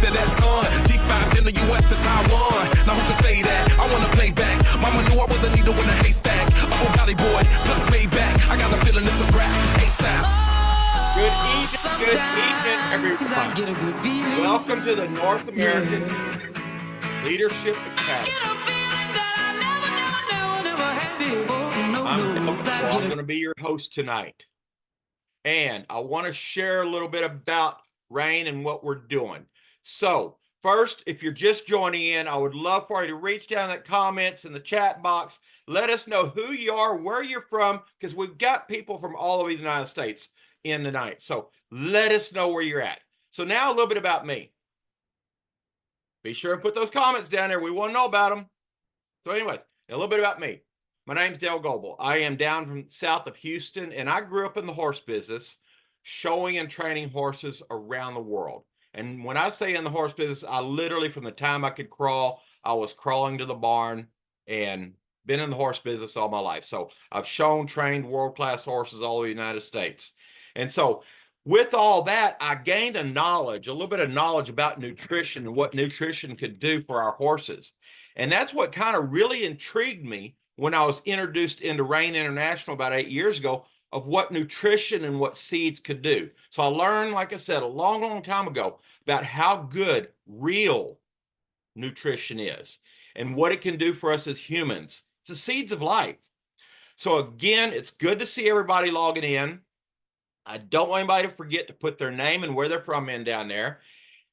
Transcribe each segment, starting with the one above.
to that sun. G5 in the US to Taiwan. Now who can say that? I wanna play back. Mama knew I was a needle in a haystack. Oh, Valley boy, plus payback. I got a feeling it's a rap. ASAP. Good evening, everyone. Welcome to the North American Leadership Academy. I'm going to be your host tonight. And I want to share a little bit about RAIN and what we're doing. So first, if you're just joining in, I would love for you to reach down in the comments in the chat box. Let us know who you are, where you're from, because we've got people from all over the United States in tonight. So let us know where you're at. So now a little bit about me. Be sure and put those comments down there. We want to know about them. So anyways, a little bit about me. My name's Dale Goebel. I am down from south of Houston, and I grew up in the horse business, showing and training horses around the world. And when I say in the horse business, I literally, from the time I could crawl, I was crawling to the barn and been in the horse business all my life. So I've shown, trained world-class horses all over the United States. And so with all that, I gained a little bit of knowledge about nutrition and what nutrition could do for our horses. And that's what kind of really intrigued me when I was introduced into RAIN International about 8 years ago, of what nutrition and what seeds could do. So I learned, like I said, a long, long time ago about how good real nutrition is and what it can do for us as humans. It's the seeds of life. So again, it's good to see everybody logging in. I don't want anybody to forget to put their name and where they're from in down there,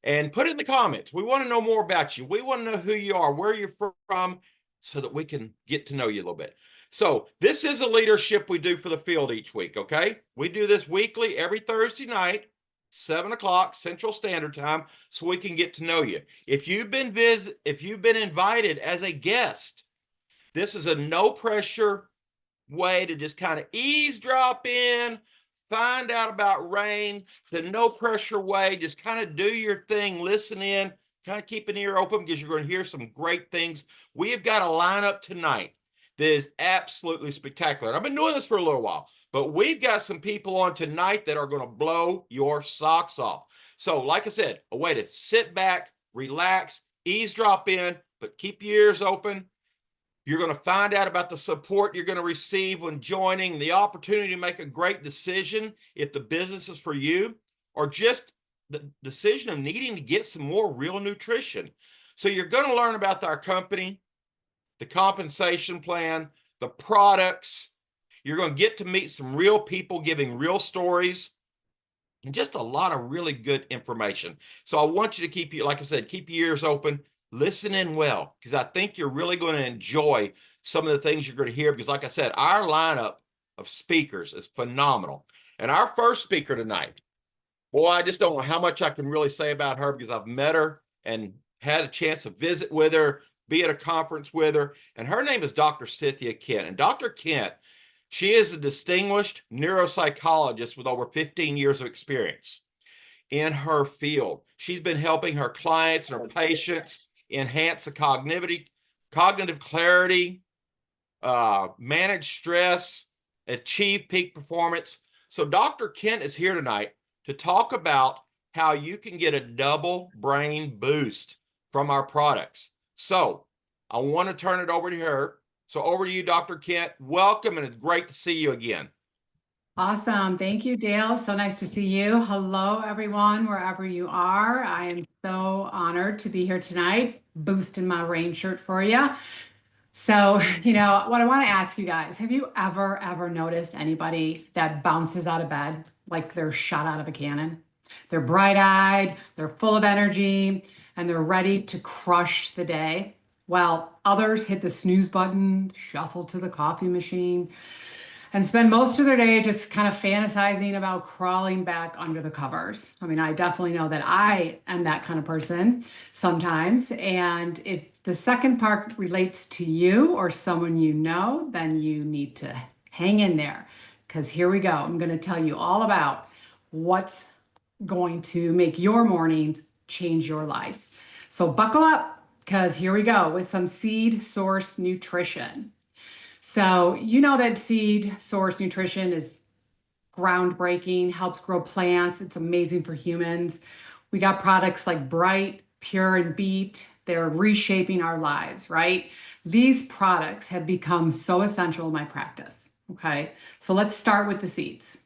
and put it in the comments. We want to know more about you. We want to know who you are, where you're from, so that we can get to know you a little bit. So this is a leadership we do for the field each week, okay? We do this weekly every Thursday night, 7 o'clock Central Standard Time, so we can get to know you. If you've been invited as a guest, this is a no pressure way to just kind of eavesdrop in, find out about RAIN, the no pressure way. Just kind of do your thing, listen in, kind of keep an ear open, because you're going to hear some great things. We have got a lineup tonight that is absolutely spectacular. And I've been doing this for a little while, but we've got some people on tonight that are going to blow your socks off. So like I said, a way to sit back, relax, eavesdrop in, but keep your ears open. You're going to find out about the support you're going to receive when joining, the opportunity to make a great decision if the business is for you, or just the decision of needing to get some more real nutrition. So you're going to learn about our company, the compensation plan, the products. You're going to get to meet some real people giving real stories, and just a lot of really good information. So I want you to keep like I said, keep your ears open. Listen in well, because I think you're really going to enjoy some of the things you're going to hear, because like I said, our lineup of speakers is phenomenal. And our first speaker tonight, boy, I just don't know how much I can really say about her, because I've met her and had a chance to visit with her, be at a conference with her. And her name is Dr. Cynthia Kent. And Dr. Kent, she is a distinguished neuropsychologist with over 15 years of experience in her field. She's been helping her clients and her patients enhance the cognitive clarity, manage stress, achieve peak performance. So Dr. Kent is here tonight to talk about how you can get a double brain boost from our products. So I want to turn it over to her. So over to you, Dr. Kent. Welcome, and it's great to see you again. Awesome. Thank you, Dale. So nice to see you. Hello, everyone, wherever you are. I am so honored to be here tonight, boosting my RAIN shirt for you. So, what I want to ask you guys, have you ever noticed anybody that bounces out of bed like they're shot out of a cannon? They're bright-eyed, they're full of energy, and they're ready to crush the day. While others hit the snooze button, shuffle to the coffee machine, and spend most of their day just kind of fantasizing about crawling back under the covers. I mean, I definitely know that I am that kind of person sometimes. And if the second part relates to you or someone you know, then you need to hang in there, because here we go. I'm going to tell you all about what's going to make your mornings change your life. So buckle up, because here we go with some seed source nutrition. So you know that seed source nutrition is groundbreaking, helps grow plants. It's amazing for humans. We got products like Bright, Pure, and Beet. They're reshaping our lives, right? These products have become so essential in my practice. Okay, so let's start with the seeds.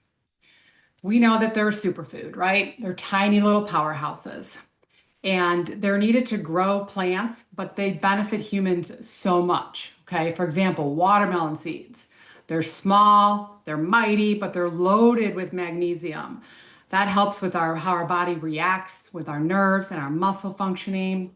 We know that they're a superfood, right? They're tiny little powerhouses and they're needed to grow plants, but they benefit humans so much. Okay, for example, watermelon seeds. They're small, they're mighty, but they're loaded with magnesium. That helps with how our body reacts with our nerves and our muscle functioning.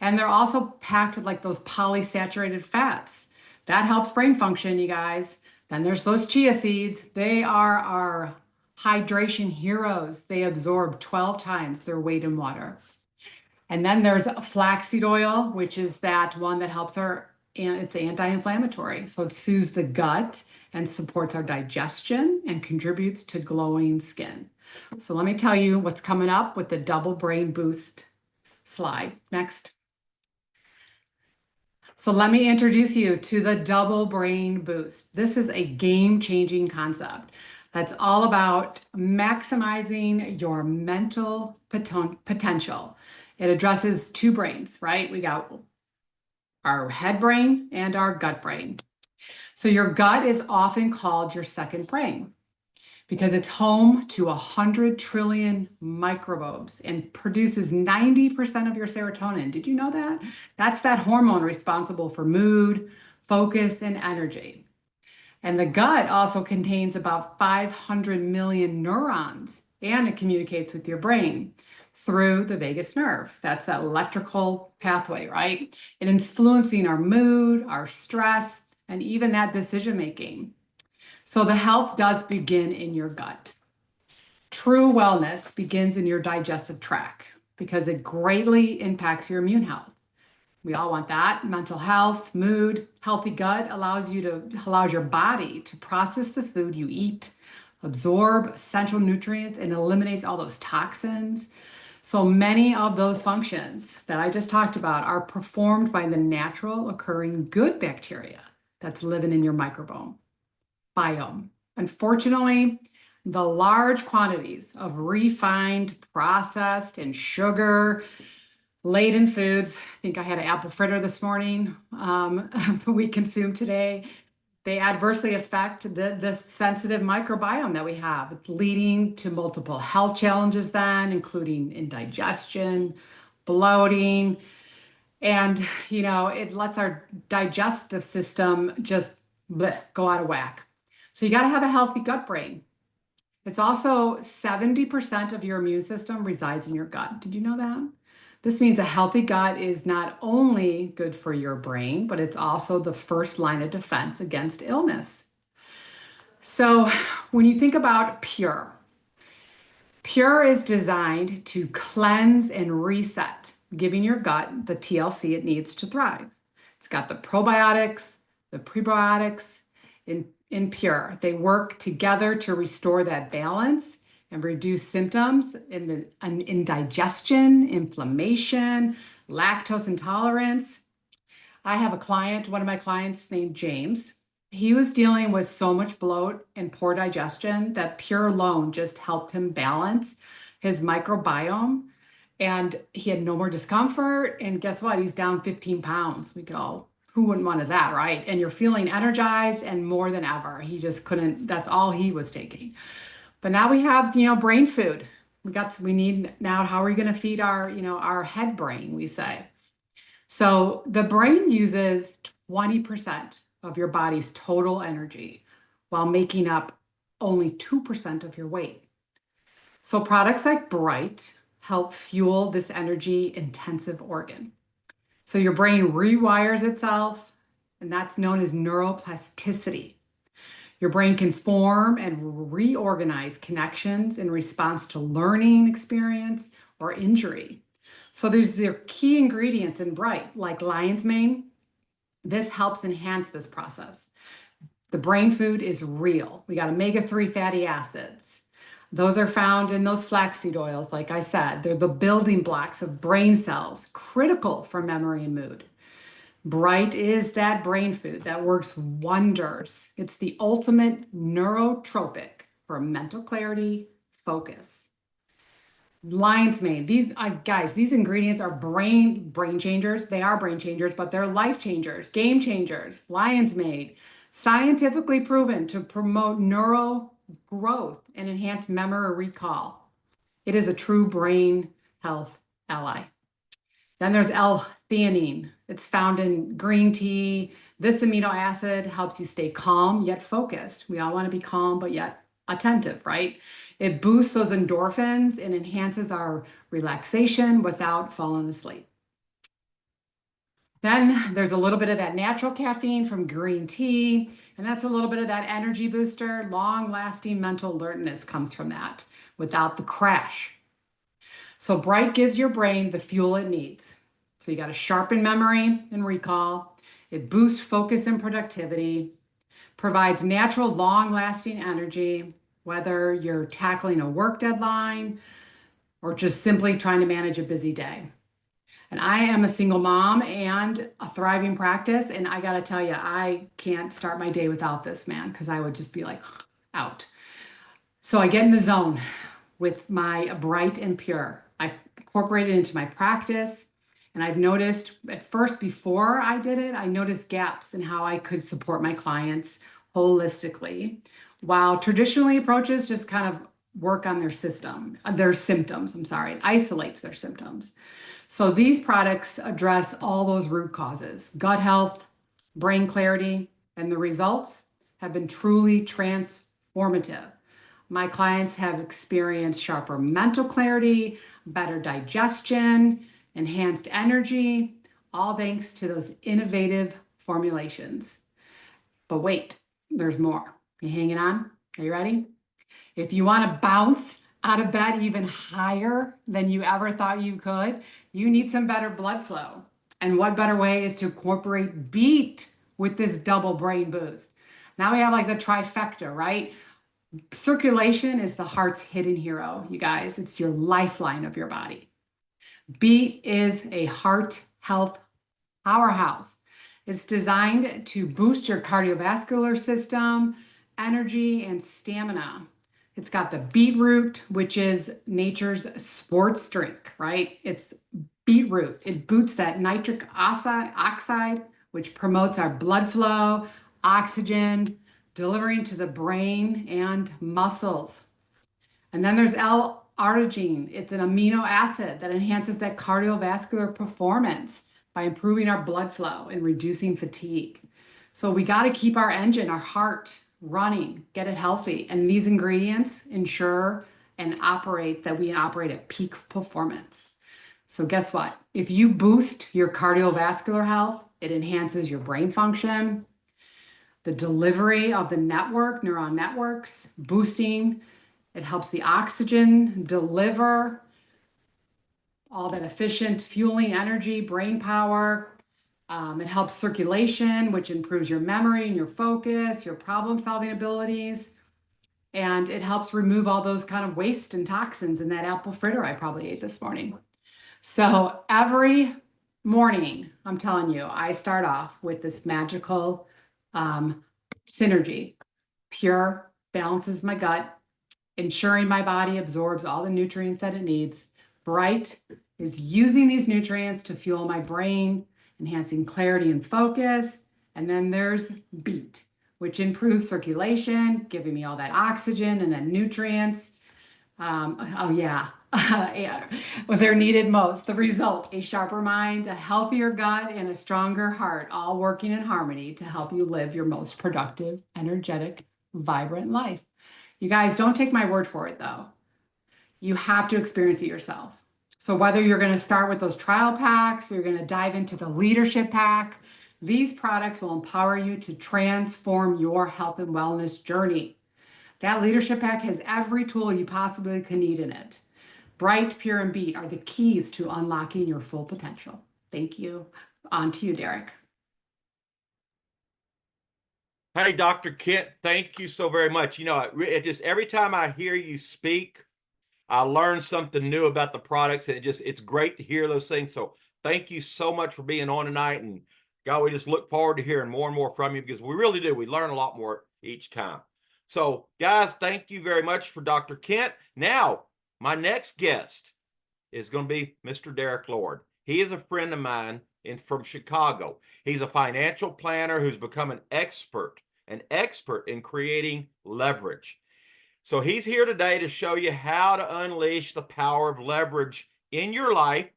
And they're also packed with like those polysaturated fats. That helps brain function, you guys. Then there's those chia seeds. They are our hydration heroes. They absorb 12 times their weight in water. And then there's flaxseed oil, which is that one that helps it's anti-inflammatory. So it soothes the gut and supports our digestion and contributes to glowing skin. So let me tell you what's coming up with the double brain boost slide. Next. So let me introduce you to the double brain boost. This is a game-changing concept that's all about maximizing your mental potential. It addresses two brains, right? We got our head brain and our gut brain. So your gut is often called your second brain because it's home to 100 trillion microbes and produces 90% of your serotonin. Did you know that? That's that hormone responsible for mood, focus, and energy. And the gut also contains about 500 million neurons, and it communicates with your brain through the vagus nerve. That's that electrical pathway, right? And influencing our mood, our stress, and even that decision making. So the health does begin in your gut. True wellness begins in your digestive tract because it greatly impacts your immune health. We all want that. Mental health, mood, healthy gut allows your body to process the food you eat, absorb essential nutrients, and eliminates all those toxins. So many of those functions that I just talked about are performed by the natural occurring good bacteria that's living in your microbiome. Unfortunately, the large quantities of refined, processed, and sugar-laden foods, I think I had an apple fritter this morning, we consume today, they adversely affect the sensitive microbiome that we have, leading to multiple health challenges then, including indigestion, bloating, and, it lets our digestive system just go out of whack. So you got to have a healthy gut brain. It's also 70% of your immune system resides in your gut. Did you know that? This means a healthy gut is not only good for your brain, but it's also the first line of defense against illness. So when you think about Pure is designed to cleanse and reset, giving your gut the TLC it needs to thrive. It's got the probiotics, the prebiotics in Pure. They work together to restore that balance and reduce symptoms in indigestion, inflammation, lactose intolerance. I have one of my clients named James. He was dealing with so much bloat and poor digestion that Pure alone just helped him balance his microbiome. And he had no more discomfort. And guess what? He's down 15 pounds. We go, who wouldn't want that, right? And you're feeling energized and more than ever. He just couldn't, that's all he was taking. But now we have, brain food. We need now, how are we going to feed our head brain, we say. So the brain uses 20% of your body's total energy while making up only 2% of your weight. So products like Bright help fuel this energy intensive organ. So your brain rewires itself, and that's known as neuroplasticity. Your brain can form and reorganize connections in response to learning experience or injury. So there's the key ingredients in Bright, like lion's mane. This helps enhance this process. The brain food is real. We got omega-3 fatty acids. Those are found in those flaxseed oils, like I said. They're the building blocks of brain cells, critical for memory and mood. Bright is that brain food that works wonders. It's the ultimate neurotropic for mental clarity, focus. Lion's mane. These guys, these ingredients are brain changers. They are brain changers, but they're life changers, game changers. Lion's mane, scientifically proven to promote neural growth and enhance memory recall. It is a true brain health ally. Then there's L-theanine. It's found in green tea. This amino acid helps you stay calm yet focused. We all want to be calm, but yet attentive, right? It boosts those endorphins and enhances our relaxation without falling asleep. Then there's a little bit of that natural caffeine from green tea, and that's a little bit of that energy booster. Long-lasting mental alertness comes from that without the crash. So Bright gives your brain the fuel it needs. So you got to sharpen memory and recall. It boosts focus and productivity, provides natural long-lasting energy, whether you're tackling a work deadline or just simply trying to manage a busy day. And I am a single mom and a thriving practice. And I got to tell you, I can't start my day without this, man, because I would just be like out. So I get in the zone with my Bright and Pure. I incorporate it into my practice. And I've noticed at first, before I did it, I noticed gaps in how I could support my clients holistically, while traditionally approaches just kind of work on their symptoms, it isolates their symptoms. So these products address all those root causes, gut health, brain clarity, and the results have been truly transformative. My clients have experienced sharper mental clarity, better digestion, enhanced energy, all thanks to those innovative formulations. But wait, there's more. You hanging on? Are you ready? If you want to bounce out of bed even higher than you ever thought you could, you need some better blood flow. And what better way is to incorporate Beet with this double brain boost? Now we have like the trifecta, right? Circulation is the heart's hidden hero, you guys. It's your lifeline of your body. Beet is a heart health powerhouse. It's designed to boost your cardiovascular system, energy, and stamina. It's got the beetroot, which is nature's sports drink, right? It's beetroot. It boosts that nitric oxide, which promotes our blood flow, oxygen, delivering to the brain and muscles. And then there's L-arginine. It's an amino acid that enhances that cardiovascular performance by improving our blood flow and reducing fatigue. So we got to keep our engine, our heart running, get it healthy. And these ingredients ensure and we operate at peak performance. So guess what? If you boost your cardiovascular health, it enhances your brain function, the delivery of the neuron networks, boosting. It helps the oxygen deliver all that efficient fueling energy, brain power. It helps circulation, which improves your memory and your focus, your problem-solving abilities. And it helps remove all those kind of waste and toxins in that apple fritter I probably ate this morning. So every morning, I'm telling you, I start off with this magical synergy. Pure balances my gut, ensuring my body absorbs all the nutrients that it needs. Bright is using these nutrients to fuel my brain, enhancing clarity and focus. And then there's Beet, which improves circulation, giving me all that oxygen and then nutrients. Yeah, well, they're needed most. The result, a sharper mind, a healthier gut, and a stronger heart, all working in harmony to help you live your most productive, energetic, vibrant life. You guys, don't take my word for it, though. You have to experience it yourself. So whether you're going to start with those trial packs, or you're going to dive into the leadership pack, these products will empower you to transform your health and wellness journey. That leadership pack has every tool you possibly can need in it. Bright, Pure, and Beet are the keys to unlocking your full potential. Thank you. On to you, Derek. Hey, Dr. Kent, thank you so very much. You know, it just every time I hear you speak, I learn something new about the products, and it's great to hear those things. So thank you so much for being on tonight. And God, we just look forward to hearing more and more from you, because we really do. We learn a lot more each time. So guys, thank you very much for Dr. Kent. Now, my next guest is going to be Mr. Derek Lord. He is a friend of mine from Chicago. He's a financial planner who's become an expert in creating leverage. So he's here today to show you how to unleash the power of leverage in your life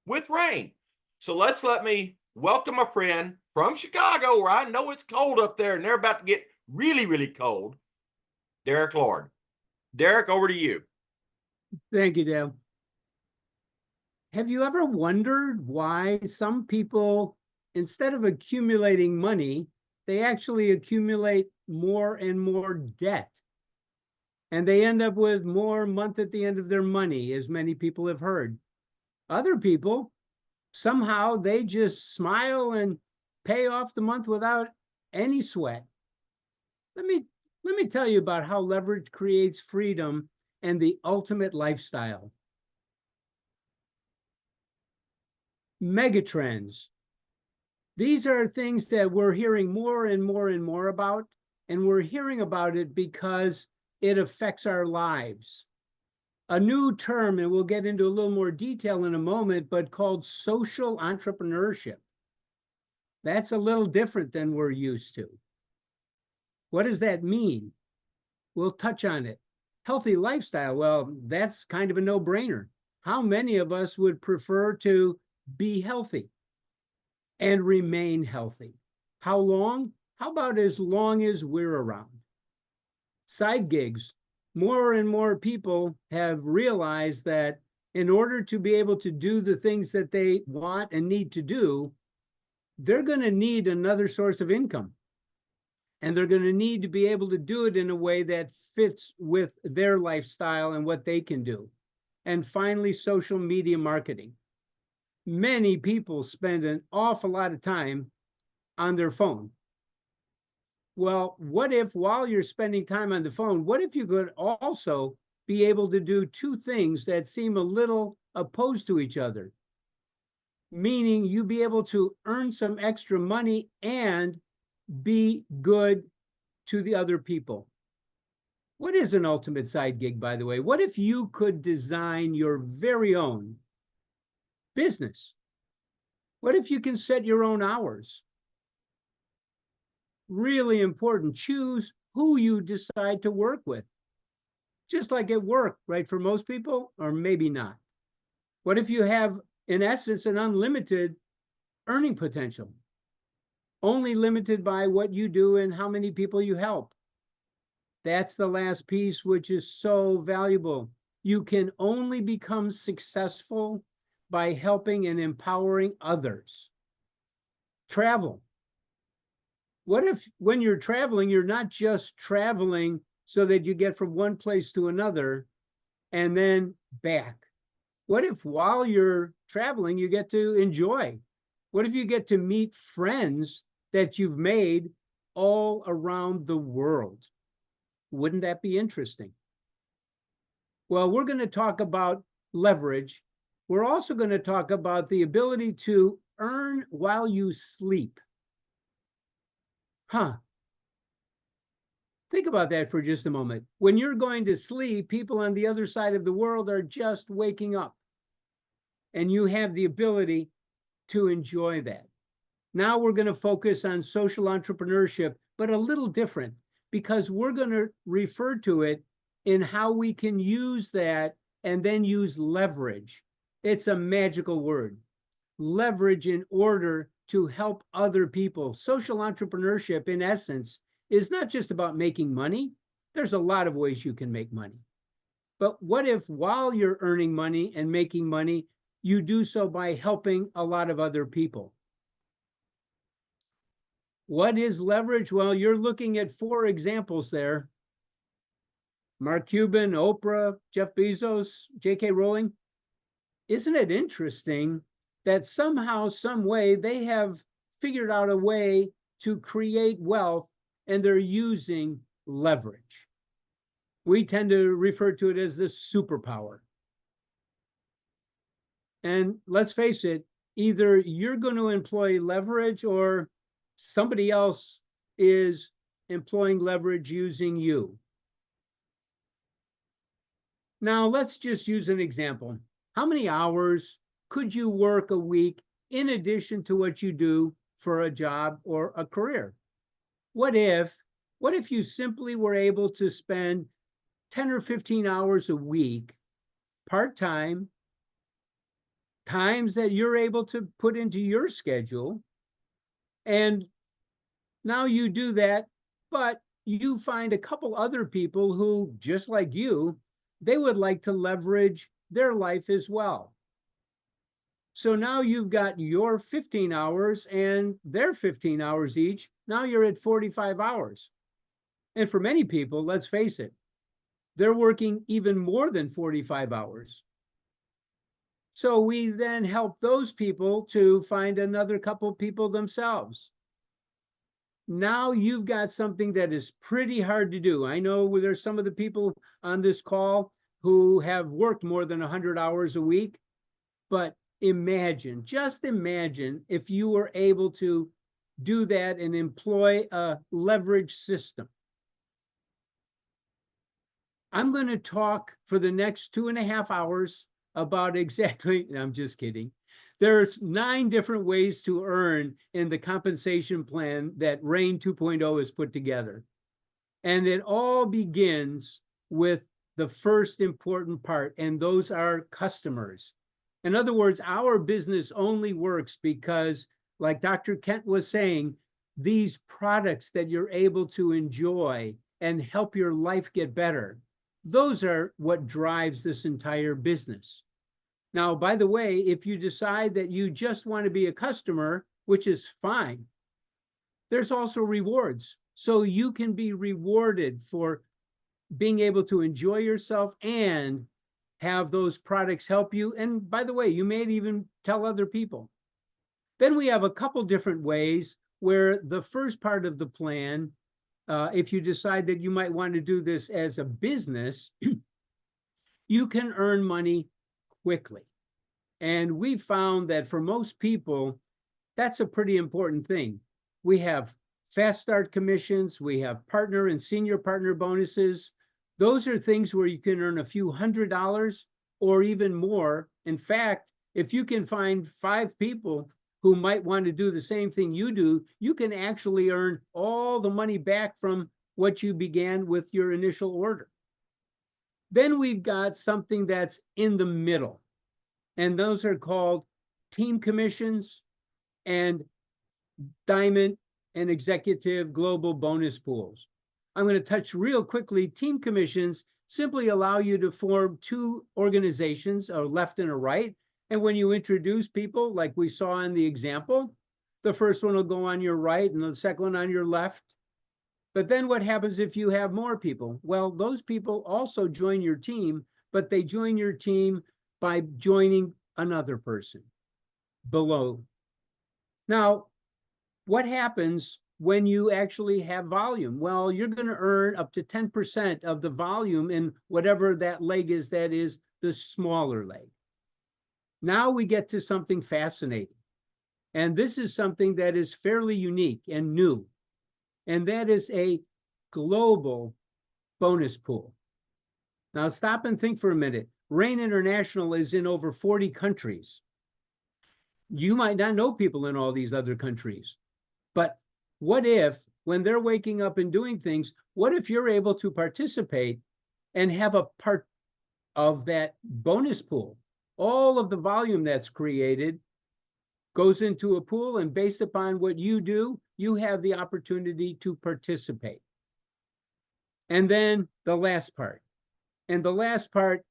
with rain. So let me welcome a friend from Chicago, where I know it's cold up there and they're about to get really, really cold, Derek Lord. Derek, over to you. Thank you, Dale. Have you ever wondered why some people, instead of accumulating money, they actually accumulate more and more debt? And they end up with more month at the end of their money, as many people have heard. Other people, somehow they just smile and pay off the month without any sweat. Let me tell you about how leverage creates freedom and the ultimate lifestyle. Megatrends. These are things that we're hearing more and more and more about, and we're hearing about it because it affects our lives. A new term, and we'll get into a little more detail in a moment, but called social entrepreneurship. That's a little different than we're used to. What does that mean? We'll touch on it. Healthy lifestyle, well, that's kind of a no-brainer. How many of us would prefer to be healthy and remain healthy? How long? How about as long as we're around? Side gigs. More and more people have realized that in order to be able to do the things that they want and need to do, they're going to need another source of income. And they're going to need to be able to do it in a way that fits with their lifestyle and what they can do. And finally, social media marketing. Many people spend an awful lot of time on their phone. Well, what if while you're spending time on the phone, what if you could also be able to do two things that seem a little opposed to each other? Meaning you be able to earn some extra money and be good to the other people. What is an ultimate side gig, by the way? What if you could design your very own business? What if you can set your own hours? Really important. Choose who you decide to work with. Just like at work, right? For most people, or maybe not. What if you have, in essence, an unlimited earning potential? Only limited by what you do and how many people you help. That's the last piece, which is so valuable. You can only become successful by helping and empowering others. Travel. What if when you're traveling, you're not just traveling so that you get from one place to another and then back? What if while you're traveling, you get to enjoy? What if you get to meet friends that you've made all around the world? Wouldn't that be interesting? Well, we're going to talk about leverage. We're also going to talk about the ability to earn while you sleep. Think about that for just a moment. When you're going to sleep, people on the other side of the world are just waking up. And you have the ability to enjoy that. Now we're going to focus on social entrepreneurship, but a little different, because we're going to refer to it in how we can use that and then use leverage. It's a magical word. Leverage in order to help other people. Social entrepreneurship, in essence, is not just about making money. There's a lot of ways you can make money. But what if while you're earning money and making money, you do so by helping a lot of other people? What is leverage? Well, you're looking at 4 examples there. Mark Cuban, Oprah, Jeff Bezos, J.K. Rowling. Isn't it interesting that somehow, some way, they have figured out a way to create wealth, and they're using leverage? We tend to refer to it as the superpower. And let's face it, either you're going to employ leverage or somebody else is employing leverage using you. Now, let's just use an example. How many hours could you work a week in addition to what you do for a job or a career? What if you simply were able to spend 10 or 15 hours a week, part-time, times that you're able to put into your schedule, and now you do that, but you find a couple other people who, just like you, they would like to leverage their life as well. So now you've got your 15 hours and their 15 hours each. Now you're at 45 hours. And for many people, let's face it, they're working even more than 45 hours. So we then help those people to find another couple people themselves. Now you've got something that is pretty hard to do. I know there's some of the people on this call who have worked more than 100 hours a week, but imagine, just imagine if you were able to do that and employ a leverage system. I'm going to talk for the next 2.5 hours about exactly, I'm just kidding. There's 9 different ways to earn in the compensation plan that RAIN 2.0 has put together. And it all begins with the first important part, and those are customers. In other words, our business only works because, like Dr. Kent was saying, these products that you're able to enjoy and help your life get better, those are what drives this entire business. Now, by the way, if you decide that you just want to be a customer, which is fine, there's also rewards. So you can be rewarded for being able to enjoy yourself and have those products help you. And by the way, you may even tell other people. Then we have a couple different ways where the first part of the plan, if you decide that you might want to do this as a business, you can earn money quickly. And we found that for most people, that's a pretty important thing. We have fast start commissions, we have partner and senior partner bonuses. Those are things where you can earn a few $100s or even more. In fact, if you can find 5 people who might want to do the same thing you do, you can actually earn all the money back from what you began with your initial order. Then we've got something that's in the middle, and those are called team commissions and diamond and executive global bonus pools. I'm going to touch real quickly. Team commissions simply allow you to form 2 organizations, a left and a right. And when you introduce people, like we saw in the example, the first one will go on your right and the second one on your left. But then what happens if you have more people? Well, those people also join your team, but they join your team by joining another person below. Now, what happens when you actually have volume? Well, you're going to earn up to 10% of the volume in whatever that leg is, that is the smaller leg. Now we get to something fascinating. And this is something that is fairly unique and new. And that is a global bonus pool. Now stop and think for a minute. RAIN International is in over 40 countries. You might not know people in all these other countries. But what if, when they're waking up and doing things, what if you're able to participate and have a part of that bonus pool? All of the volume that's created goes into a pool, and based upon what you do, you have the opportunity to participate. And then the last part. And the last part,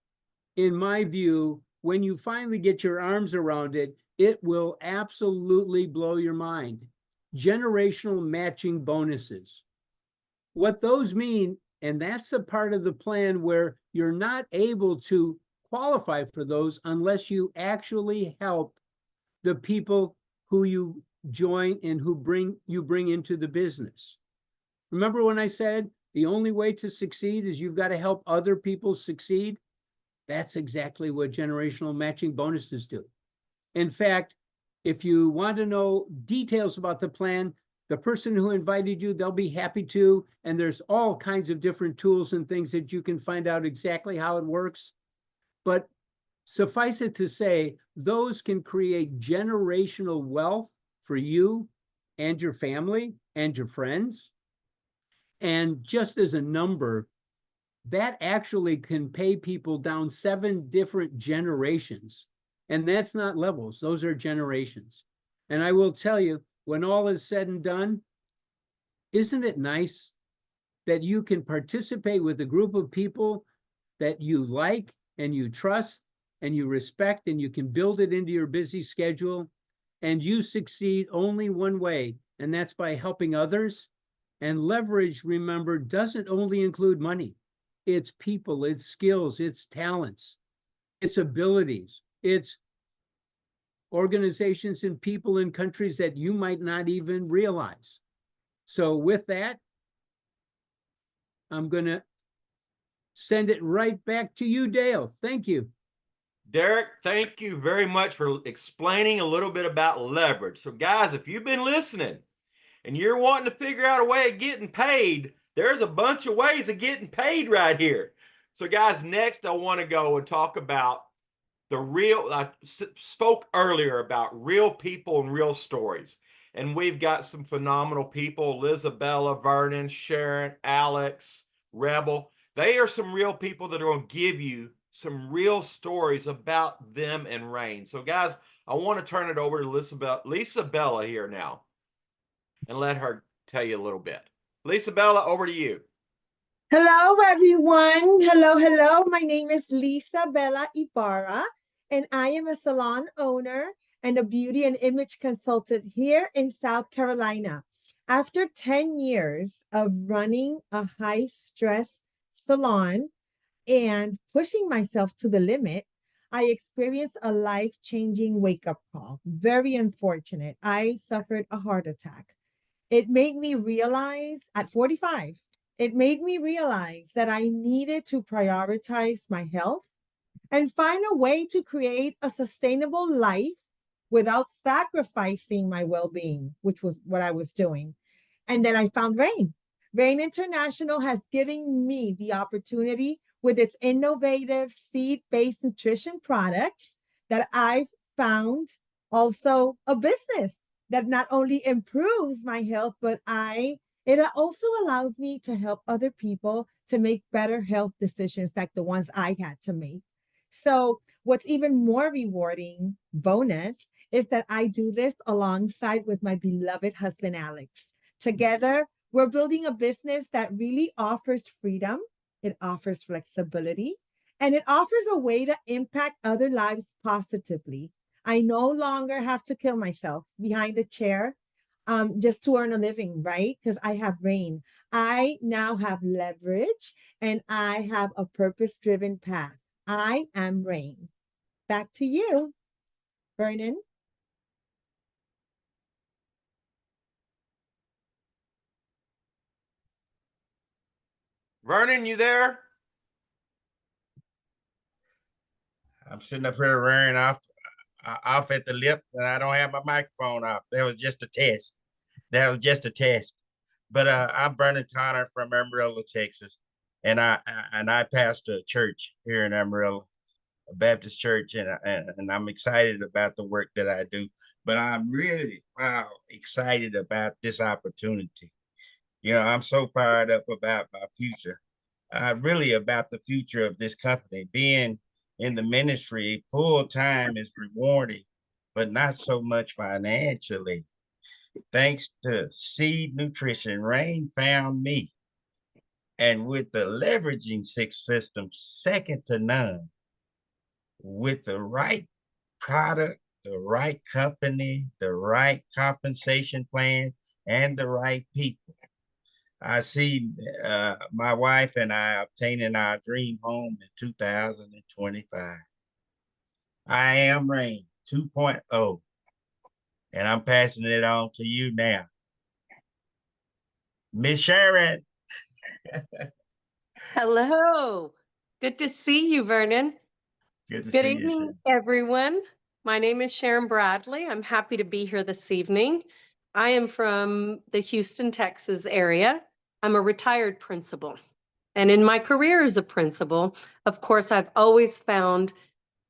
in my view, when you finally get your arms around it, it will absolutely blow your mind. Generational matching bonuses. What those mean, and that's the part of the plan where you're not able to qualify for those unless you actually help the people who you join and who you bring into the business. Remember when I said the only way to succeed is you've got to help other people succeed? That's exactly what generational matching bonuses do. In fact, if you want to know details about the plan, the person who invited you, they'll be happy to. And there's all kinds of different tools and things that you can find out exactly how it works. But Suffice it to say, those can create generational wealth for you and your family and your friends. And just as a number, that actually can pay people down 7 different generations. And that's not levels, those are generations. And I will tell you, when all is said and done, isn't it nice that you can participate with a group of people that you like and you trust and you respect, and you can build it into your busy schedule, and you succeed only one way, and that's by helping others. And leverage, remember, doesn't only include money. It's people, it's skills, it's talents, it's abilities, it's organizations and people in countries that you might not even realize. So with that, I'm going to send it right back to you, Dale. Thank you. Derek, thank you very much for explaining a little bit about leverage. So guys, if you've been listening and you're wanting to figure out a way of getting paid, there's a bunch of ways of getting paid right here. So guys, next I want to go and talk about I spoke earlier about real people and real stories. And we've got some phenomenal people, Lizabella, Vernon, Sharon, Alex, Rebel. They are some real people that are going to give you some real stories about them and Rain. So guys, I want to turn it over to Lisabella here now and let her tell you a little bit. Lisabella, over to you. Hello, everyone. Hello, hello. My name is Lisa Bella Ibarra, and I am a salon owner and a beauty and image consultant here in South Carolina. After 10 years of running a high-stress salon and pushing myself to the limit, I experienced a life-changing wake-up call. Very unfortunate. I suffered a heart attack. It made me realize at 45, it made me realize that I needed to prioritize my health and find a way to create a sustainable life without sacrificing my well-being, which was what I was doing. And then I found Rain. Rain International has given me the opportunity with its innovative seed-based nutrition products that I've found also a business that not only improves my health, but it also allows me to help other people to make better health decisions like the ones I had to make. So what's even more rewarding bonus is that I do this alongside with my beloved husband, Alex. Together, we're building a business that really offers freedom, it offers flexibility, and it offers a way to impact other lives positively. I no longer have to kill myself behind the chair just to earn a living, right? Because I have Rain. I now have leverage and I have a purpose-driven path. I am Rain. Back to you, Vernon. Vernon, you there? I'm sitting up here rearing off at the lip, and I don't have my microphone off. That was just a test. That was just a test. But I'm Vernon Connor from Amarillo, Texas, and I pastor a church here in Amarillo, a Baptist church, and I'm excited about the work that I do. But I'm really excited about this opportunity. You know, I'm so fired up about my future. Really about the future of this company. Being in the ministry full time is rewarding, but not so much financially. Thanks to seed nutrition, Rain found me. And with the leveraging six system, second to none, with the right product, the right company, the right compensation plan, and the right people, I see my wife and I obtaining our dream home in 2025. I am Rain 2.0, and I'm passing it on to you now. Miss Sharon. Hello. Good to see you, Vernon. Good to Good see you, evening, Sharon. everyone. My name is Sharon Bradley. I'm happy to be here this evening. I am from the Houston, Texas area. I'm a retired principal. And in my career as a principal, of course, I've always found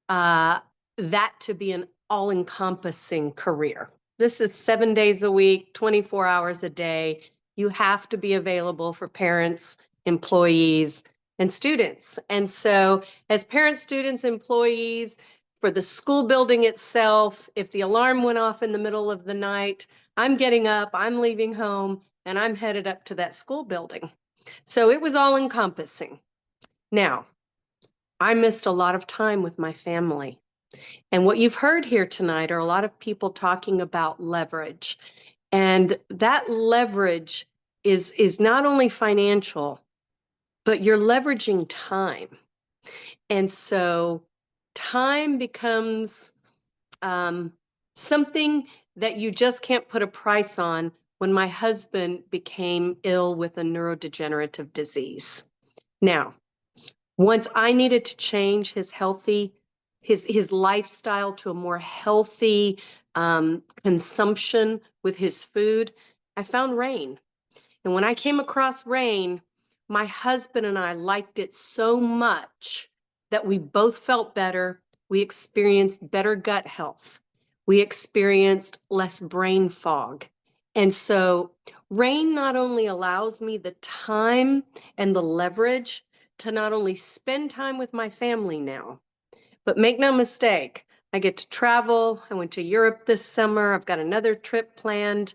that to be an all-encompassing career. This is 7 days a week, 24 hours a day. You have to be available for parents, employees, and students. And so as parents, students, employees, for the school building itself, if the alarm went off in the middle of the night, I'm getting up, I'm leaving home, and I'm headed up to that school building. So it was all encompassing. Now, I missed a lot of time with my family. And what you've heard here tonight are a lot of people talking about leverage. And that leverage is not only financial, but you're leveraging time. And so time becomes something that you just can't put a price on when my husband became ill with a neurodegenerative disease. Now, once I needed to change his lifestyle to a more healthy consumption with his food, I found Rain. And when I came across Rain, my husband and I liked it so much that we both felt better. We experienced better gut health. We experienced less brain fog. And so Rain not only allows me the time and the leverage to not only spend time with my family now, but make no mistake, I get to travel. I went to Europe this summer. I've got another trip planned.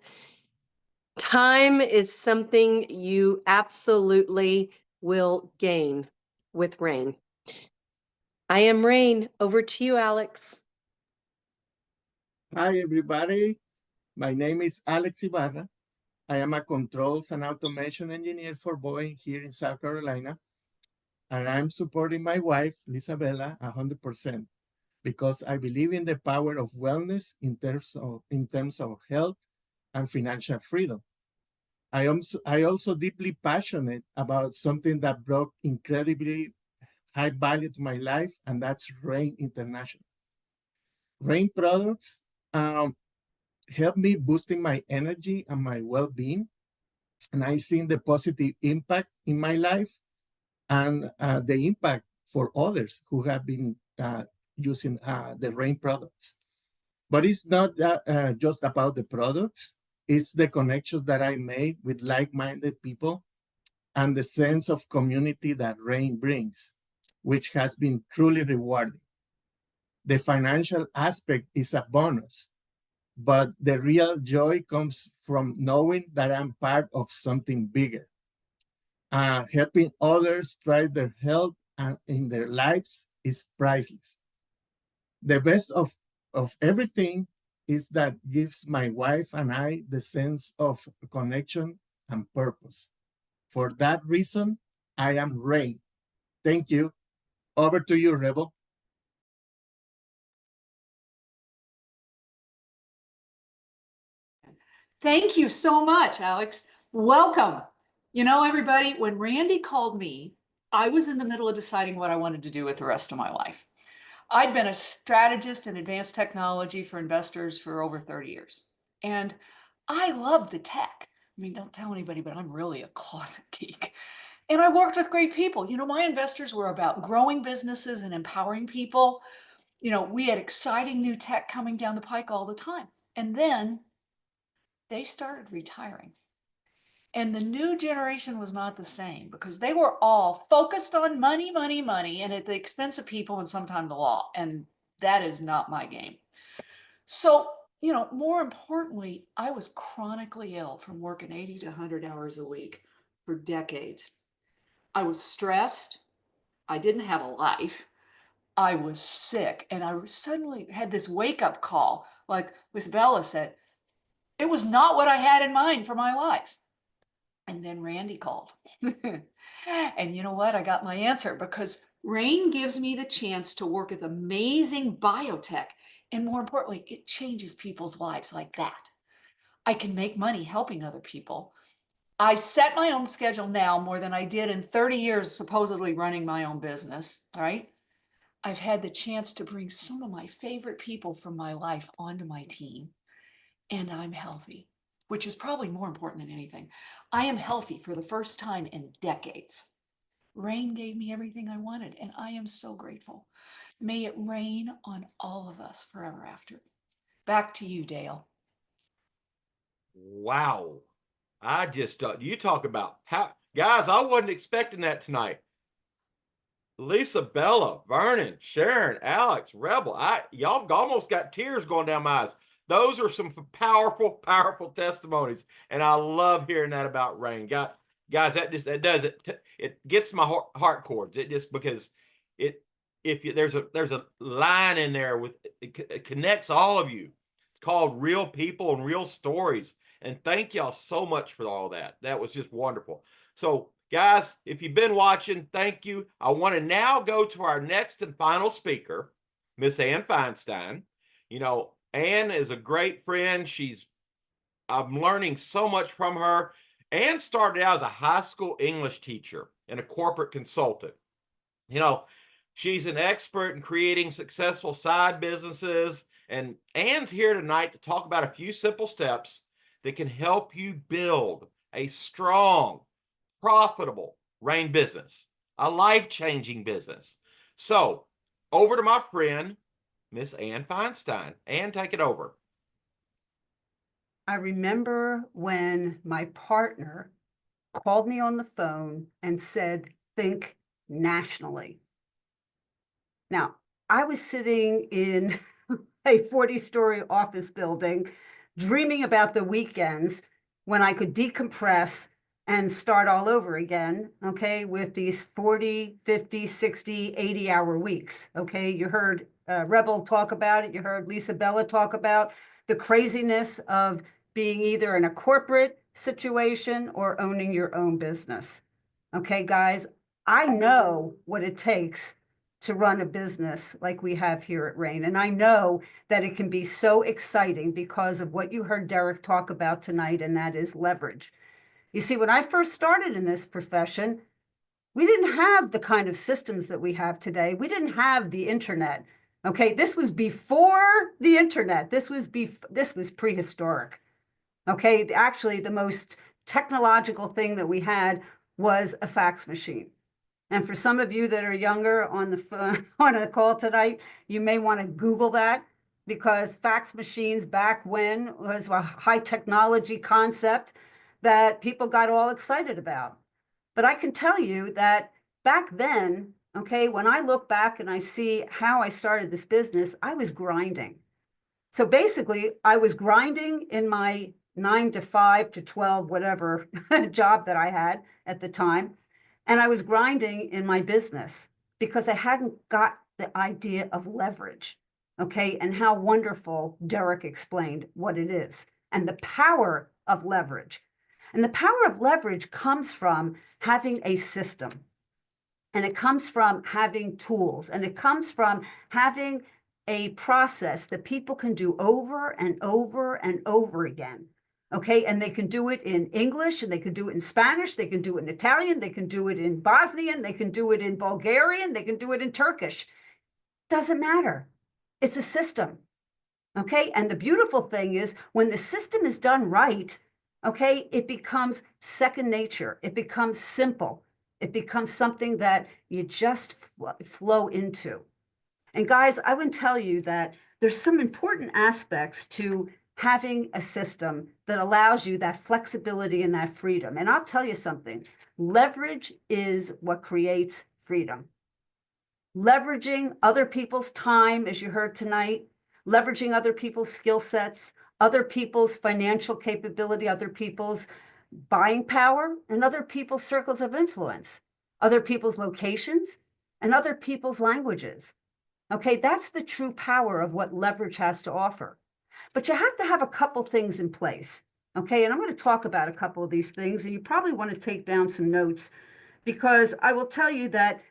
Time is something you absolutely will gain with Rain. I am Rain. Over to you, Alex. Hi, everybody. My name is Alex Ibarra. I am a controls and automation engineer for Boeing here in South Carolina. And I'm supporting my wife, Lisabella, 100% because I believe in the power of wellness in terms of health and financial freedom. I also deeply passionate about something that brought incredibly high value to my life, and that's Rain International. Rain products help me boosting my energy and my well-being, and I've seen the positive impact in my life and the impact for others who have been using the Rain products. But it's not just about the products, it's the connections that I made with like-minded people and the sense of community that Rain brings, which has been truly rewarding. The financial aspect is a bonus, but the real joy comes from knowing that I'm part of something bigger. Helping others thrive their health and in their lives is priceless. The best of everything is that gives my wife and I the sense of connection and purpose. For that reason, I am Rain. Thank you. Over to you, Rebel. Thank you so much, Alex. Welcome. You know, everybody, when Randy called me, I was in the middle of deciding what I wanted to do with the rest of my life. I'd been a strategist in advanced technology for investors for over 30 years. And I love the tech. I mean, don't tell anybody, but I'm really a closet geek. And I worked with great people. You know, my investors were about growing businesses and empowering people. You know, we had exciting new tech coming down the pike all the time. And then they started retiring. And the new generation was not the same because they were all focused on money, money, money, and at the expense of people and sometimes the law. And that is not my game. So, you know, more importantly, I was chronically ill from working 80 to 100 hours a week for decades. I was stressed. I didn't have a life. I was sick. And I suddenly had this wake-up call, like Miss Bella said. It was not what I had in mind for my life. And then Randy called. And you know what? I got my answer because Rain gives me the chance to work with amazing biotech. And more importantly, it changes people's lives like that. I can make money helping other people. I set my own schedule now more than I did in 30 years, supposedly running my own business. All right. I've had the chance to bring some of my favorite people from my life onto my team. And I'm healthy, which is probably more important than anything. I am healthy for the first time in decades. Rain gave me everything I wanted, and I am so grateful. May it rain on all of us forever after. Back to you, Dale. Wow. I just, you talk about how, guys, I wasn't expecting that tonight. Lisa, Bella, Vernon, Sharon, Alex, Rebel. Y'all almost got tears going down my eyes. Those are some powerful, powerful testimonies. And I love hearing that about Rain. Guys, that does it. It gets my heart chords. It just, because there's a line in there with, it connects all of you. It's called Real People and Real Stories. And thank y'all so much for all that. That was just wonderful. So guys, if you've been watching, thank you. I want to now go to our next and final speaker, Miss Ann Feinstein. You know, Ann is a great friend. I'm learning so much from her. Ann started out as a high school English teacher and a corporate consultant. You know, she's an expert in creating successful side businesses. And Ann's here tonight to talk about a few simple steps that can help you build a strong, profitable Rain business, a life-changing business. So over to my friend, Miss Ann Feinstein. Ann, take it over. I remember when my partner called me on the phone and said, think nationally. Now, I was sitting in a 40-story office building, dreaming about the weekends when I could decompress and start all over again, okay, with these 40, 50, 60, 80-hour weeks, okay? You heard Rebel talk about it. You heard Lisa Bella talk about the craziness of being either in a corporate situation or owning your own business. Okay, guys, I know what it takes to run a business like we have here at Rain. And I know that it can be so exciting because of what you heard Derek talk about tonight, and that is leverage. You see, when I first started in this profession, we didn't have the kind of systems that we have today. We didn't have the internet. Okay, this was before the internet. This was prehistoric. Okay, actually, the most technological thing that we had was a fax machine. And for some of you that are younger on the call tonight, you may want to Google that, because fax machines back when was a high technology concept that people got all excited about. But I can tell you that back then, okay, when I look back and I see how I started this business, I was grinding. So basically, I was grinding in my 9 to 5 to 12, whatever job that I had at the time. And I was grinding in my business because I hadn't got the idea of leverage, okay, and how wonderful Derek explained what it is and the power of leverage. And the power of leverage comes from having a system, and it comes from having tools, and it comes from having a process that people can do over and over and over again. Okay, and they can do it in English, and they can do it in Spanish, they can do it in Italian, they can do it in Bosnian, they can do it in Bulgarian, they can do it in Turkish. Doesn't matter. It's a system. Okay, and the beautiful thing is when the system is done right, okay, it becomes second nature. It becomes simple. It becomes something that you just flow into. And guys, I would tell you that there's some important aspects to having a system that allows you that flexibility and that freedom. And I'll tell you something, leverage is what creates freedom. Leveraging other people's time, as you heard tonight, leveraging other people's skill sets, other people's financial capability, other people's buying power, and other people's circles of influence, other people's locations, and other people's languages. Okay, that's the true power of what leverage has to offer. But you have to have a couple things in place. Okay, and I'm going to talk about a couple of these things, and you probably want to take down some notes, because I will tell you that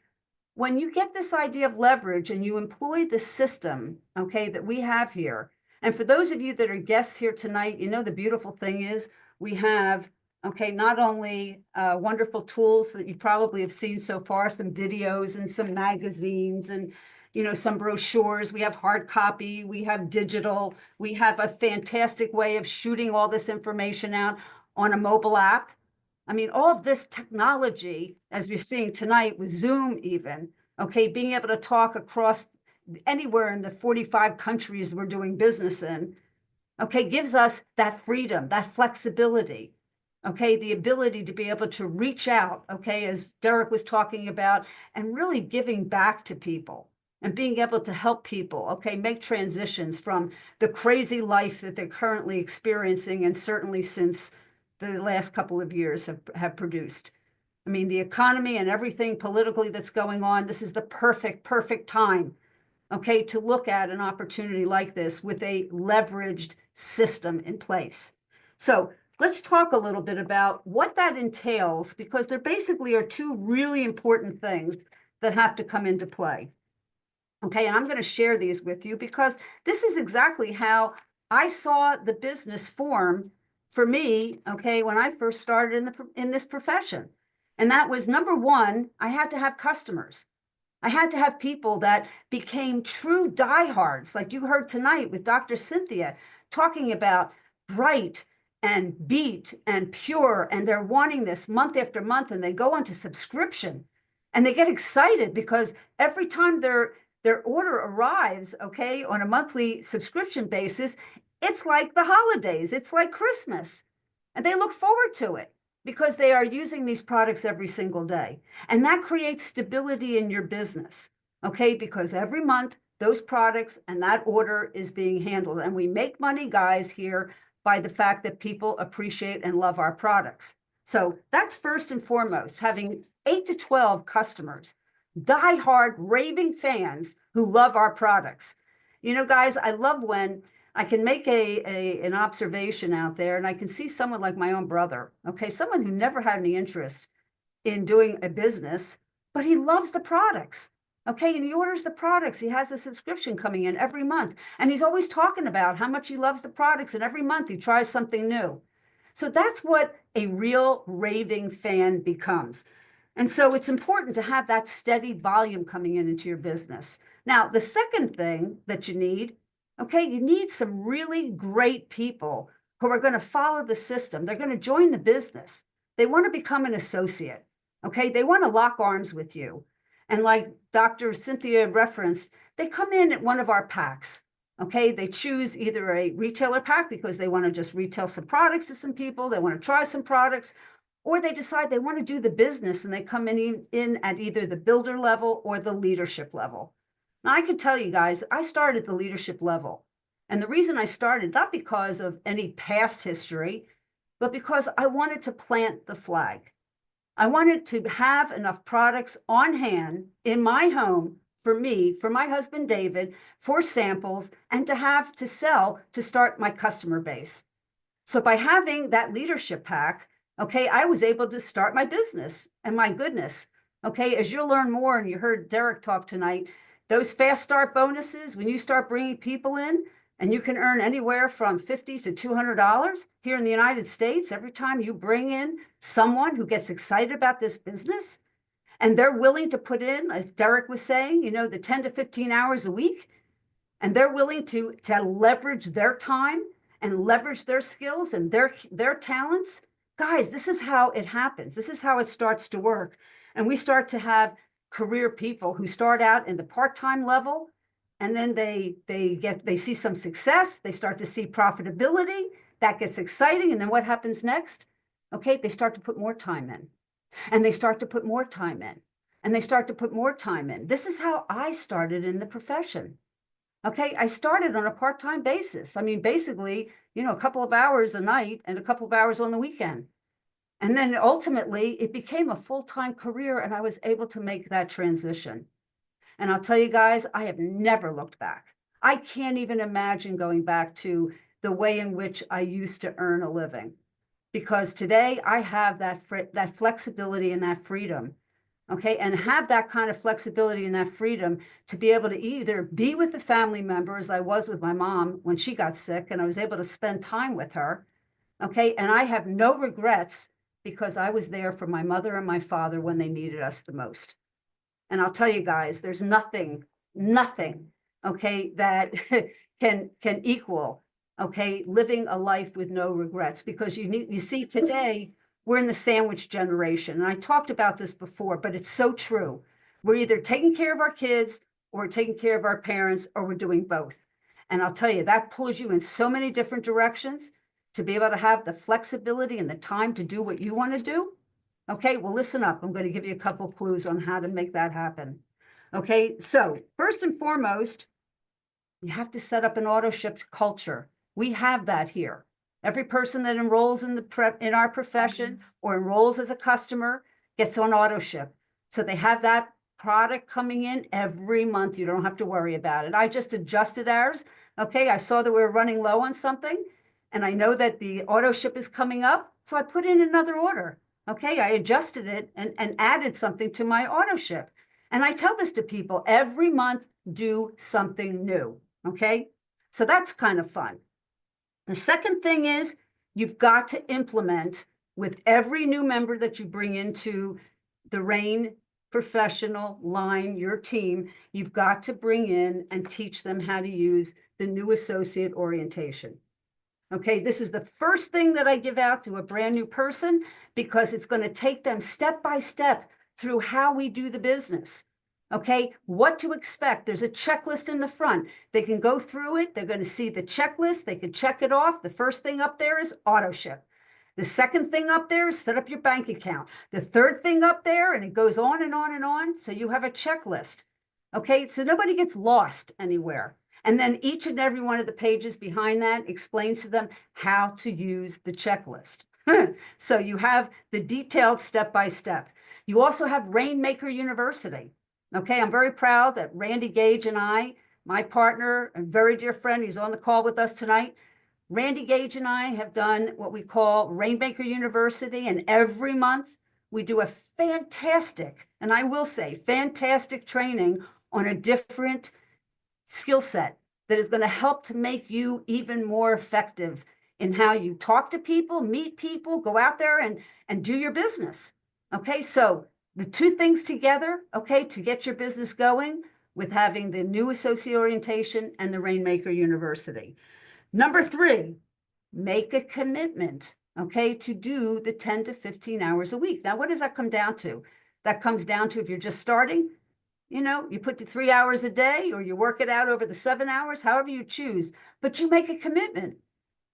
when you get this idea of leverage and you employ the system, okay, that we have here, and for those of you that are guests here tonight, you know, the beautiful thing is we have, okay, not only wonderful tools that you probably have seen so far, some videos and some magazines and, you know, some brochures. We have hard copy, we have digital, we have a fantastic way of shooting all this information out on a mobile app. I mean, all of this technology, as you're seeing tonight with Zoom even, okay, being able to talk across anywhere in the 45 countries we're doing business in, okay, gives us that freedom, that flexibility, okay, the ability to be able to reach out, okay, as Derek was talking about, and really giving back to people and being able to help people, okay, make transitions from the crazy life that they're currently experiencing, and certainly since the last couple of years have produced. I mean, the economy and everything politically that's going on, this is the perfect time, okay, to look at an opportunity like this with a leveraged system in place. So let's talk a little bit about what that entails, because there basically are two really important things that have to come into play. Okay, and I'm going to share these with you because this is exactly how I saw the business form for me, okay, when I first started in this profession. And that was, number one, I had to have customers. I had to have people that became true diehards, like you heard tonight with Dr. Cynthia talking about bright and beat and pure, and they're wanting this month after month, and they go onto subscription and they get excited because every time their order arrives, okay, on a monthly subscription basis, it's like the holidays, it's like Christmas, and they look forward to it because they are using these products every single day. And that creates stability in your business, okay? Because every month, those products and that order is being handled. And we make money, guys, here by the fact that people appreciate and love our products. So that's first and foremost, having 8 to 12 customers, diehard, raving fans who love our products. You know, guys, I love when I can make an observation out there and I can see someone like my own brother, okay, someone who never had any interest in doing a business, but he loves the products, okay, and he orders the products. He has a subscription coming in every month, and he's always talking about how much he loves the products, and every month he tries something new. So that's what a real raving fan becomes. And so it's important to have that steady volume coming into your business. Now, the second thing that you need, okay, you need some really great people who are going to follow the system. They're going to join the business. They want to become an associate, okay? They want to lock arms with you. And like Dr. Cynthia referenced, they come in at one of our packs, okay? They choose either a retailer pack because they want to just retail some products to some people. They want to try some products, or they decide they want to do the business and they come in at either the builder level or the leadership level. Now, I can tell you guys, I started at the leadership level. And the reason I started, not because of any past history, but because I wanted to plant the flag. I wanted to have enough products on hand in my home for me, for my husband, David, for samples, and to have to sell to start my customer base. So by having that leadership pack, okay, I was able to start my business. And my goodness, okay, as you'll learn more, and you heard Derek talk tonight, those fast start bonuses, when you start bringing people in and you can earn anywhere from $50 to $200 here in the United States, every time you bring in someone who gets excited about this business and they're willing to put in, as Derek was saying, you know, the 10 to 15 hours a week, and they're willing to leverage their time and leverage their skills and their talents. Guys, this is how it happens. This is how it starts to work. And we start to have career people who start out in the part-time level, and then they see some success, they start to see profitability, that gets exciting, and then what happens next? Okay, they start to put more time in, and they start to put more time in, and they start to put more time in. This is how I started in the profession. Okay, I started on a part-time basis. I mean, basically, you know, a couple of hours a night and a couple of hours on the weekend. And then ultimately it became a full-time career, and I was able to make that transition. And I'll tell you guys, I have never looked back. I can't even imagine going back to the way in which I used to earn a living, because today I have that flexibility and that freedom, okay? And have that kind of flexibility and that freedom to be able to either be with the family member, as I was with my mom when she got sick, and I was able to spend time with her, okay? And I have no regrets, because I was there for my mother and my father when they needed us the most. And I'll tell you guys, there's nothing, okay, that can equal, okay, living a life with no regrets. Because you see, today we're in the sandwich generation. And I talked about this before, but it's so true. We're either taking care of our kids or we're taking care of our parents, or we're doing both. And I'll tell you, that pulls you in so many different directions to be able to have the flexibility and the time to do what you want to do. Okay, well, listen up. I'm going to give you a couple clues on how to make that happen. Okay, so first and foremost, you have to set up an auto ship culture. We have that here. Every person that enrolls in in our profession or enrolls as a customer gets on auto ship. So they have that product coming in every month. You don't have to worry about it. I just adjusted ours. Okay, I saw that we were running low on something, and I know that the auto ship is coming up, so I put in another order. Okay, I adjusted it and added something to my auto ship. And I tell this to people every month, do something new. Okay, so that's kind of fun. The second thing is you've got to implement with every new member that you bring into the RAIN professional line, your team, you've got to bring in and teach them how to use the new associate orientation. Okay, this is the first thing that I give out to a brand new person because it's going to take them step by step through how we do the business. Okay, what to expect. There's a checklist in the front. They can go through it. They're going to see the checklist. They can check it off. The first thing up there is auto ship. The second thing up there is set up your bank account. The third thing up there, and it goes on and on and on. So you have a checklist. Okay, so nobody gets lost anywhere. And then each and every one of the pages behind that explains to them how to use the checklist. So you have the detailed step by step. You also have Rainmaker University. Okay, I'm very proud that Randy Gage and I, my partner and very dear friend, he's on the call with us tonight. Randy Gage and I have done what we call Rainmaker University, and every month we do a fantastic, and I will say fantastic training on a different skill set that is going to help to make you even more effective in how you talk to people, meet people, go out there and do your business. Okay, so the two things together, okay, to get your business going with having the new associate orientation and the Rainmaker University. Number 3, make a commitment, okay, to do the 10 to 15 hours a week. Now, what does that come down to? That comes down to if you're just starting, you know, you put the 3 hours a day or you work it out over the 7 hours, however you choose, but you make a commitment,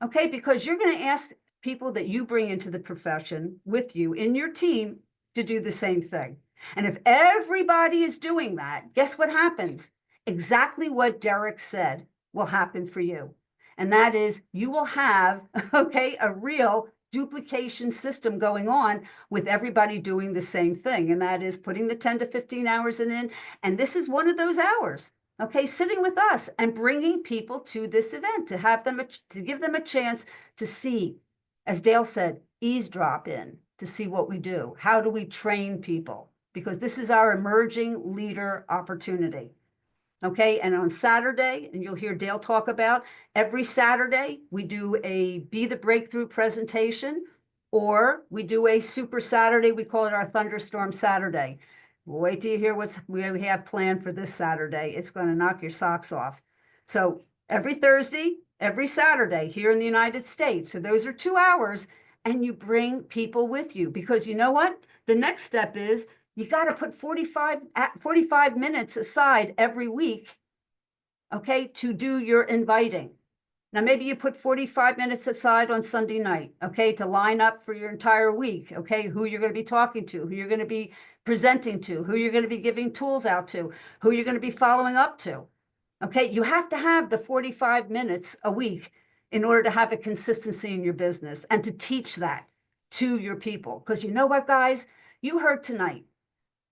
okay, because you're going to ask people that you bring into the profession with you in your team to do the same thing. And if everybody is doing that, guess what happens? Exactly what Derek said will happen for you. And that is you will have, okay, a real duplication system going on with everybody doing the same thing. And that is putting the 10 to 15 hours in. And this is one of those hours, okay, sitting with us and bringing people to this event to have them, to give them a chance to see, as Dale said, eavesdrop in to see what we do. How do we train people? Because this is our emerging leader opportunity. Okay, and on Saturday, and you'll hear Dale talk about, every Saturday we do a Be the Breakthrough presentation, or we do a Super Saturday. We call it our Thunderstorm Saturday. Wait till you hear what we have planned for this Saturday. It's going to knock your socks off. So every Thursday, every Saturday here in the United States. So those are 2 hours, and you bring people with you because you know what? The next step is you got to put 45 minutes aside every week, okay, to do your inviting. Now, maybe you put 45 minutes aside on Sunday night, okay, to line up for your entire week, okay, who you're going to be talking to, who you're going to be presenting to, who you're going to be giving tools out to, who you're going to be following up to. Okay, you have to have the 45 minutes a week in order to have a consistency in your business and to teach that to your people. Because you know what, guys? You heard tonight.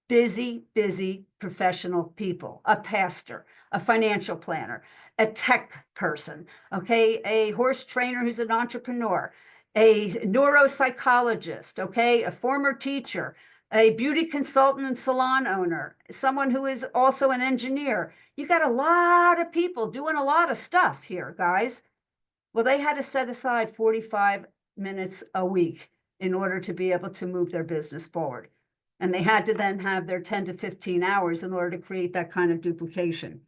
Busy professional people, a pastor, a financial planner, a tech person, okay, a horse trainer who's an entrepreneur, a neuropsychologist, okay, a former teacher, a beauty consultant and salon owner, someone who is also an engineer. You got a lot of people doing a lot of stuff here, guys. Well, they had to set aside 45 minutes a week in order to be able to move their business forward. And they had to then have their 10 to 15 hours in order to create that kind of duplication.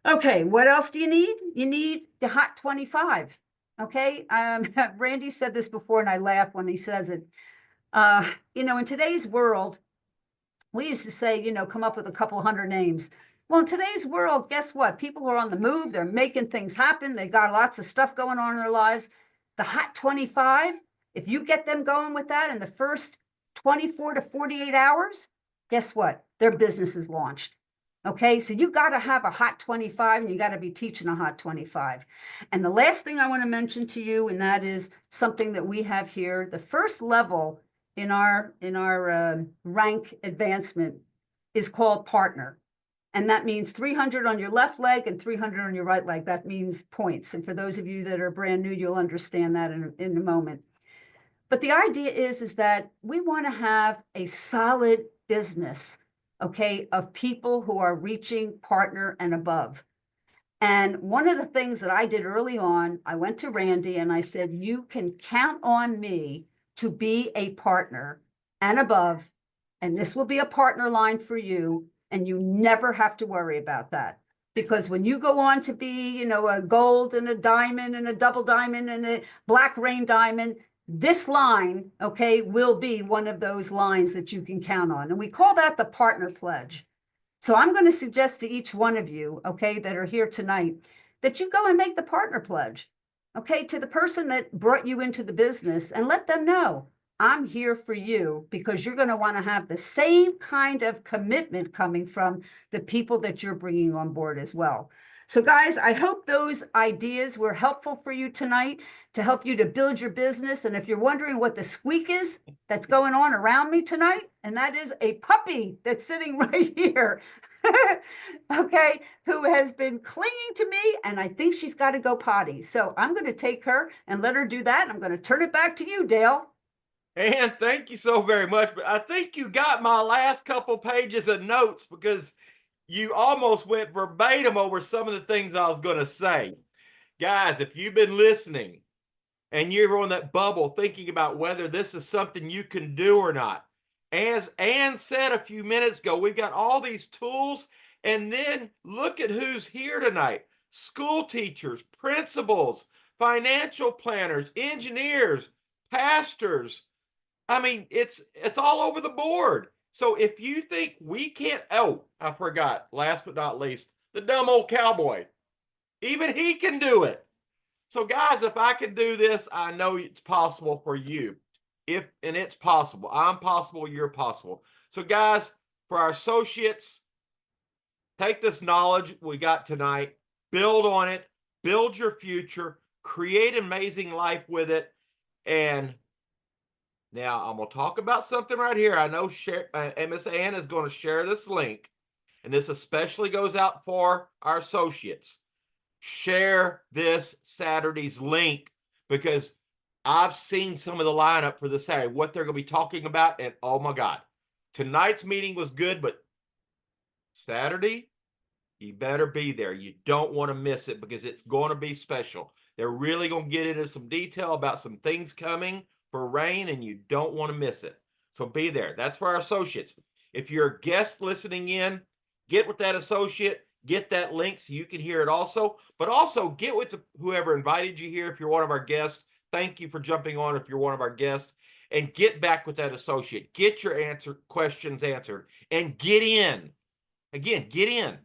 Okay, what else do you need? You need the Hot 25. Okay, Randy said this before, and I laugh when he says it. You know, in today's world, we used to say, you know, come up with a couple hundred names. Well, in today's world, guess what? People are on the move. They're making things happen. They got lots of stuff going on in their lives. The Hot 25, if you get them going with that in the first 24 to 48 hours, guess what? Their business is launched. Okay, so you got to have a Hot 25 and you got to be teaching a Hot 25. And the last thing I want to mention to you, and that is something that we have here, the first level in our rank advancement is called partner. And that means 300 on your left leg and 300 on your right leg. That means points. And for those of you that are brand new, you'll understand that in a moment. But the idea is that we want to have a solid business, okay, of people who are reaching partner and above. And one of the things that I did early on, I went to Randy and I said, you can count on me to be a partner and above, and this will be a partner line for you. And you never have to worry about that. Because when you go on to be, you know, a gold and a diamond and a double diamond and a black rain diamond, this line, okay, will be one of those lines that you can count on. And we call that the partner pledge. So I'm going to suggest to each one of you, okay, that are here tonight, that you go and make the partner pledge, okay, to the person that brought you into the business, and let them know, I'm here for you, because you're going to want to have the same kind of commitment coming from the people that you're bringing on board as well. So guys, I hope those ideas were helpful for you tonight to help you to build your business. And if you're wondering what the squeak is that's going on around me tonight, and that is a puppy that's sitting right here, okay, who has been clinging to me, and I think she's got to go potty. So I'm going to take her and let her do that. And I'm going to turn it back to you, Dale. And thank you so very much. But I think you got my last couple pages of notes, because you almost went verbatim over some of the things I was going to say. Guys, if you've been listening and you're on that bubble thinking about whether this is something you can do or not, as Ann said a few minutes ago, we've got all these tools. And then look at who's here tonight: school teachers, principals, financial planners, engineers, pastors. I mean, it's all over the board. So if you think we can't, oh, I forgot, last but not least, the dumb old cowboy. Even he can do it. So guys, if I can do this, I know it's possible for you. And it's possible. I'm possible, you're possible. So guys, for our associates, take this knowledge we got tonight, build on it, build your future, create an amazing life with it. And now I'm going to talk about something right here. I know Miss Ann is going to share this link, and this especially goes out for our associates. Share this Saturday's link, because I've seen some of the lineup for this Saturday, what they're going to be talking about, and oh my God, tonight's meeting was good, but Saturday, you better be there. You don't want to miss it, because it's going to be special. They're really going to get into some detail about some things coming for Rain, and you don't want to miss it. So be there. That's for our associates. If you're a guest listening in, get with that associate, get that link so you can hear it also. But also get with whoever invited you here if you're one of our guests. Thank you for jumping on if you're one of our guests. And get back with that associate. Get your questions answered. And get in. Again, get in.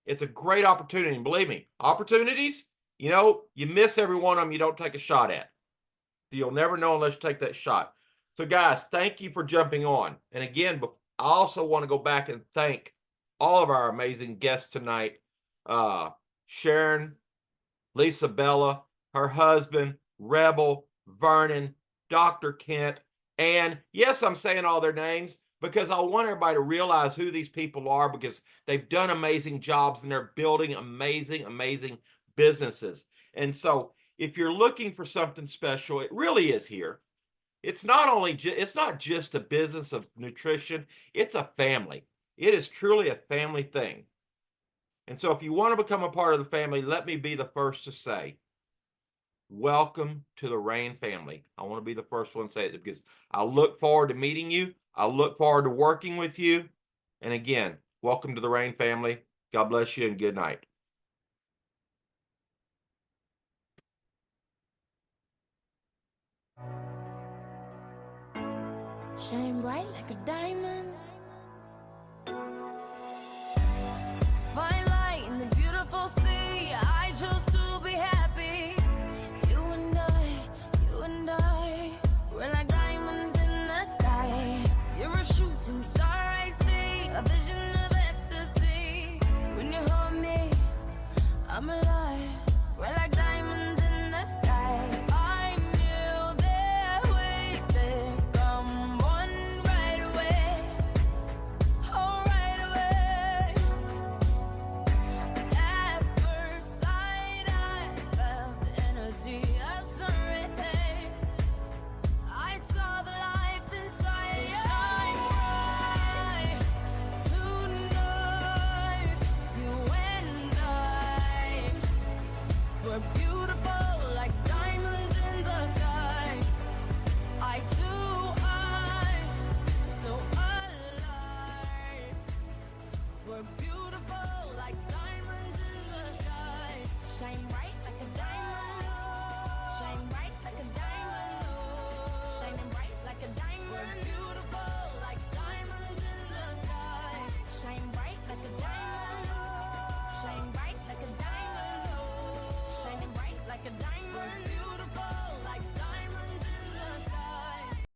It's a great opportunity. And believe me, opportunities, you know, you miss every one of them you don't take a shot at. You'll never know unless you take that shot. So guys, thank you for jumping on. And again, I also want to go back and thank all of our amazing guests tonight. Sharon, Lisa Bella, her husband, Rebel, Vernon, Dr. Kent, and yes, I'm saying all their names because I want everybody to realize who these people are, because they've done amazing jobs and they're building amazing, amazing businesses. And so if you're looking for something special, it really is here. It's not just a business of nutrition. It's a family. It is truly a family thing. And so if you want to become a part of the family, let me be the first to say, welcome to the Rain family. I want to be the first one to say it, because I look forward to meeting you. I look forward to working with you. And again, welcome to the Rain family. God bless you and good night. Shine bright like a diamond.